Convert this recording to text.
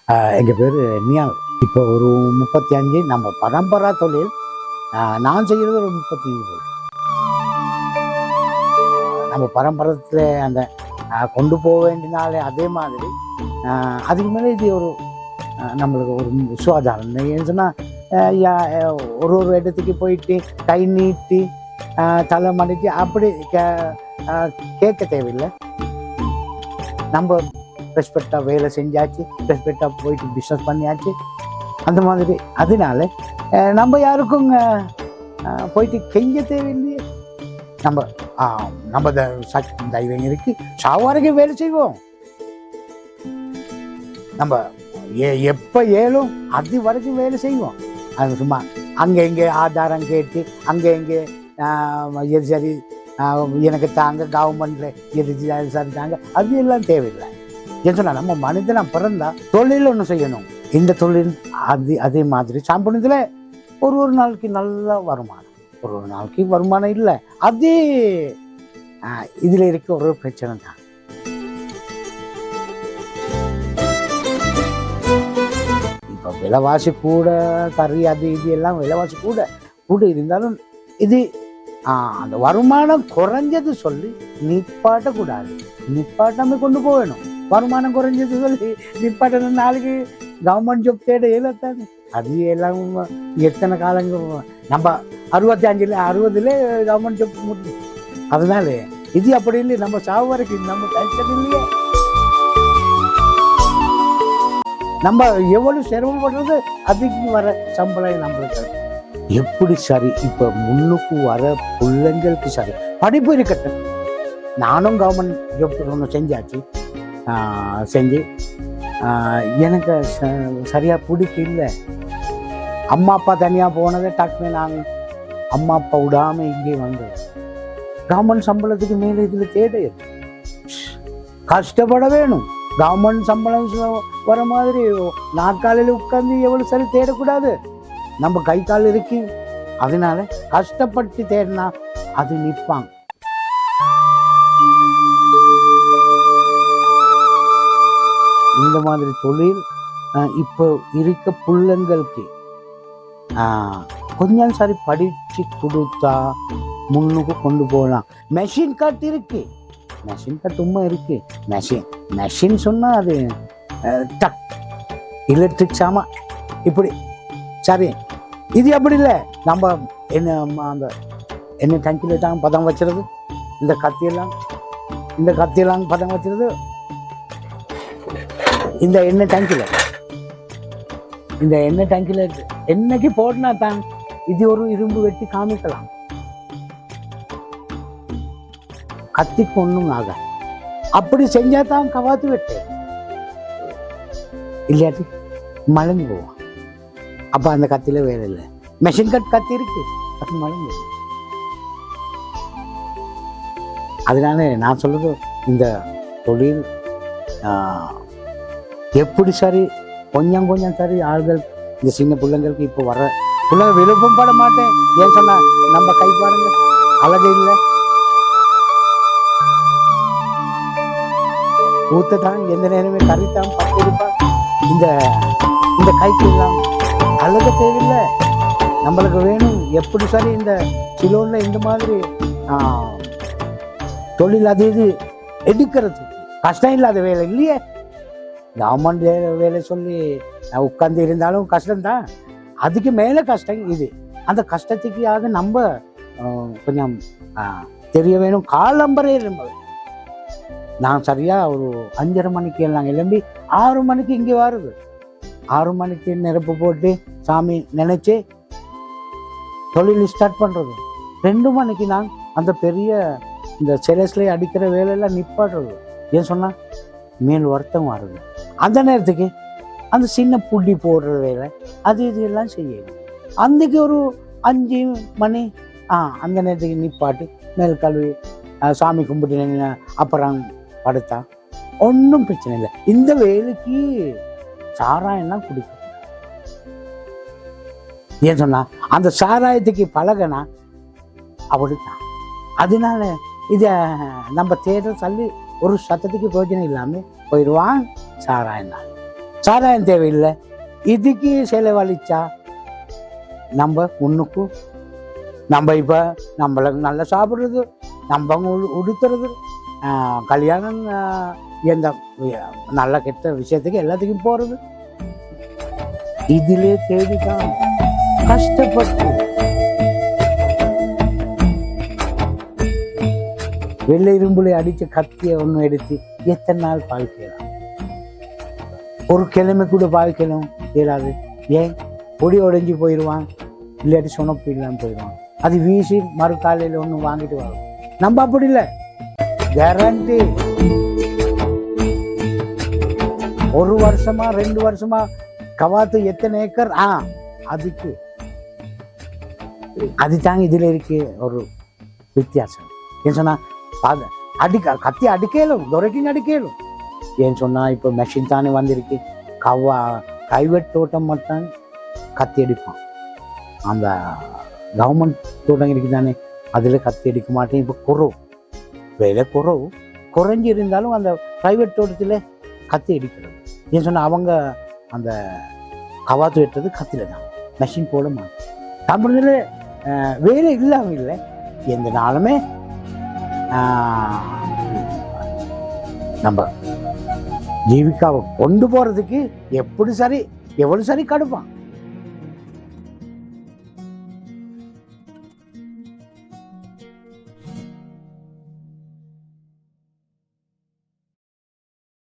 எங்கள் பேர் நியால். இப்போ ஒரு 35. நம்ம பரம்பரா தொழில். நான் செய்கிறது ஒரு 35 தொழில். நம்ம பரம்பரத்தில் அந்த கொண்டு போக வேண்டினாலே அதே மாதிரி அதுக்கு மேலே இது ஒரு நம்மளுக்கு ஒரு சுகாதாரம். ஏன்னு சொன்னால் ஒரு இடத்துக்கு போயிட்டு கை நீட்டி தலை மடித்து அப்படி கேட்க தேவையில்லை. நம்ம ரெஸ்பெக்டாக வேலை செஞ்சாச்சு, ரெஸ்பெக்டாக போயிட்டு பிஸ்னஸ் பண்ணியாச்சு அந்த மாதிரி. அதனால நம்ம யாருக்கும் போயிட்டு கெஞ்ச தேவையில்லையே. நம்ம தைரியம் இருக்கு, சாவாரைக்கும் வேலை செய்வோம். நம்ம எப்போ ஏழும் அது வரைக்கும் வேலை செய்வோம். அது சும்மா அங்கே இங்கே ஆதாரம் கேட்டு அங்கே இங்கே எது சரி எனக்கு தாங்க, கவர்மெண்ட்ல எது சரி தாங்க, அது எல்லாம் தேவையில்லை. ஏன்னு சொன்னா நம்ம மனிதனா பிறந்தா தொழில் ஒன்று செய்யணும். இந்த தொழில் அதே மாதிரி சாம்பியத்தில் ஒரு நாளைக்கு நல்ல வருமானம், ஒரு நாளைக்கு வருமானம் இல்லை. அதே இதில் இருக்க ஒரு பிரச்சனை தான். இப்போ விலைவாசி கூட, கறி அது இது எல்லாம் விலைவாசி கூட இருந்தாலும் இது அந்த வருமானம் குறைஞ்சது சொல்லி நிப்பாட்டக்கூடாது. நிப்பாட்டாம கொண்டு போகணும். வருமானம் குறைஞ்சது சொல்லி நிப்பாட்ட நாளைக்கு கவர்மெண்ட் ஜாப் தேட இயலத்தானே. அது எல்லாம் எத்தனை காலங்கள் நம்ம 65 கவர்மெண்ட் ஜாப் முடியும். அதனால இது அப்படி இல்லை. நம்ம சாவு வரைக்கும் நம்ம டென்ஷன் இல்லையே. நம்ம எவ்வளவு சிரமப்படுறது அதுக்கு வர சம்பளம் நம்மளுக்கு எப்படி சரி. இப்போ முன்னுக்கு வர பிள்ளைங்களுக்கு சரி படிப்பு இருக்கட்டும். நானும் கவர்மெண்ட் ஜாப் ஒன்று செஞ்சாச்சு. செஞ்சு எனக்கு சரியாக பிடிக்கல. அம்மா அப்பா தனியாக போனதை டக்குன்னு நாங்கள் அம்மா அப்பா விடாமல் இங்கே வந்தது. கவர்மெண்ட் சம்பளத்துக்கு மேலே இதில் தேட கஷ்டப்பட வேணும். கவர்மெண்ட் சம்பளம் வர மாதிரி நாற்காலையில் உட்கார்ந்து எவ்வளோ சரி தேடக்கூடாது. நம்ம கை கால் இருக்கு. அதனால கஷ்டப்பட்டு தேடினா அது நிற்பாங்க. இந்த மாதிரி தொழில் இப்போ இருக்க பிள்ளைங்களுக்கு கொஞ்சம் சரி படிச்சு கொடுத்தா முன்னுக்கு கொண்டு போகலாம். மெஷின் கட் இருக்கு, மெஷின் கட் உண்மை இருக்கு. மெஷின் சொன்னா அது டக் எலக்ட்ரிக் சாமான் இப்படி சரி. இது அப்படி இல்லை. நம்ம அந்த என்ன டங்கில் தான் பதம் வச்சுறது, இந்த கத்தியெல்லாம் பதம் வச்சுறது இந்த எண்ணெய் டேங்கில் என்னைக்கு போடனா தான் இது ஒரு இரும்பு வெட்டி காமிக்கலாம். கத்திக்கு ஒன்றும் ஆக அப்படி செஞ்சா தான் கவாத்து வெட்டு, இல்லாட்டி மலங்கி போவான். அப்போ அந்த கத்தியில வேலை இல்லை. மெஷின் கட் கத்தி இருக்கு, அது மலங்கி. அதனால நான் சொல்றது இந்த தொழில் எப்படி சரி கொஞ்சம் சரி ஆள்கள் இந்த சின்ன பிள்ளைங்களுக்கு இப்போ வர பிள்ளைங்க விருப்பம் பட மாட்டேன். ஏன் சொன்னா நம்ம கை பாருங்க அழகு இல்லை. ஊத்தத்தான் எந்த நேரமே கறித்தான் பத்து இருப்பா. இந்த கைக்கு எல்லாம் அழகு தேவையில்லை. நம்மளுக்கு வேணும் எப்படி சரி இந்த சிலோன்ல இந்த மாதிரி தொழில் அது இது எடுக்கிறது கஷ்டம் இல்லாத வேலை இல்லையே. கவர்மெண்ட் வேலை சொல்லி உட்கார்ந்து இருந்தாலும் கஷ்டம்தான். அதுக்கு மேலே கஷ்டம் இது. அந்த கஷ்டத்துக்காக நம்ம கொஞ்சம் தெரிய வேணும். காலம்பரே இருந்தது. நான் சரியா ஒரு 5:30 மணிக்கு எல்லாம் கிளம்பி 6 மணிக்கு இங்கே வருது. 6 மணிக்கு நெருப்பு போட்டு சாமி நினைச்சு தொழில் ஸ்டார்ட் பண்றது. 2 மணிக்கு நான் அந்த பெரிய இந்த செலஸ்ல அடிக்கிற வேலையெல்லாம் நிப்பாடுறது. ஏன் சொன்னா மேல் வருத்தம் வருது. அந்த நேரத்துக்கு அந்த சின்ன புட்டி போடுற வேலை அது இது எல்லாம் செய்யணும். அன்றைக்கு ஒரு 5 மணி அந்த நேரத்துக்கு நிப்பாட்டி மேல் கழுவி சாமி கும்பிட்டு அப்புறம் படுத்தா ஒன்றும் பிரச்சனை இல்லை. இந்த வேலைக்கு சாராயம்லாம் குடிக்கும். ஏன் சொன்னா அந்த சாராயத்துக்கு பழகனா அப்படித்தான். அதனால இதை நம்ம தேட சொல்லி ஒரு சத்தத்துக்கு பிரயோஜனம் இல்லாமல் போயிடுவான். சாராயம் தேவையில்லை. இதுக்கு செலவழிச்சா நம்ம முன்னுக்கு நம்ம இப்போ நம்மளுக்கு நல்லா சாப்பிட்றது, நம்ம உடுத்துறது, கல்யாணம், எந்த நல்ல கெட்ட விஷயத்துக்கு எல்லாத்துக்கும் போகிறது, இதிலே தேடிதான் கஷ்டப்பட்டு வெள்ளை இரும்புல அடிச்ச கத்தியை ஒன்று எடுத்து எத்தனை நாள் பாவிக்கலாம்? ஒரு கிழமை கூட பாவிக்கலாம் இயலாது. ஏன்? பொடி உடைஞ்சி போயிடுவான், இல்லாட்டி சுனப்பு இல்லாமல் போயிடுவான். அது வீசி மறு காலையில் ஒன்று வாங்கிட்டு வரும். நம்ம அப்படி இல்லை, கேரண்டி. 1 வருஷமா 2 வருஷமா கவாத்து எத்தனை ஏக்கர், அதுக்கு அதுதாங்க இதில் இருக்கு ஒரு வித்தியாசம். ஏன் சொன்னா கத்தி அடிக்கலும், துரைக்கும் அடிக்கலும். ஏன்னு சொன்னா இப்போ மெஷின் தானே வந்திருக்கு. கைவெட் தோட்டம் மட்டும் கத்தி அடிப்பான். அந்த கவர்மெண்ட் தோட்டம் இருக்கு தானே, அதில் கத்தி அடிக்க மாட்டேன். இப்போ குறவு, வேலை குறைஞ்சி இருந்தாலும் அந்த ப்ரைவேட் தோட்டத்தில் கத்தி அடிக்கிறது. ஏன்னு சொன்னால் அவங்க அந்த கவாத்து வெட்டுறது கத்தியில் தான், மெஷின் போட மாட்டேன். தமிழில் வேலை இல்லாமல் இல்லை. எந்த நாளுமே நம்ம ஜீவிக்காவை கொண்டு போகிறதுக்கு எப்படி சரி எவ்வளோ சரி கடுப்பான்.